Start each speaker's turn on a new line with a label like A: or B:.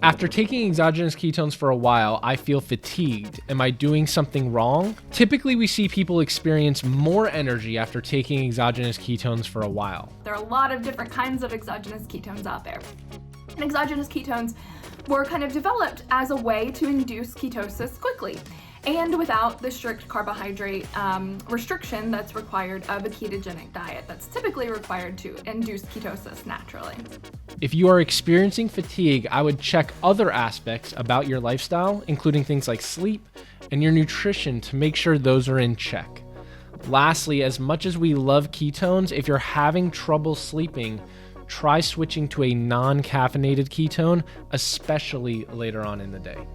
A: After taking exogenous ketones for a while, I feel fatigued. Am I doing something wrong? Typically, we see people experience more energy after taking exogenous ketones for a while.
B: There are a lot of different kinds of exogenous ketones out there. And exogenous ketones were kind of developed as a way to induce ketosis quickly and without the strict carbohydrate restriction that's required of a ketogenic diet that's typically required to induce ketosis naturally.
A: If you are experiencing fatigue, I would check other aspects about your lifestyle, including things like sleep and your nutrition, to make sure those are in check. Lastly, as much as we love ketones, if you're having trouble sleeping, try switching to a non-caffeinated ketone, especially later on in the day.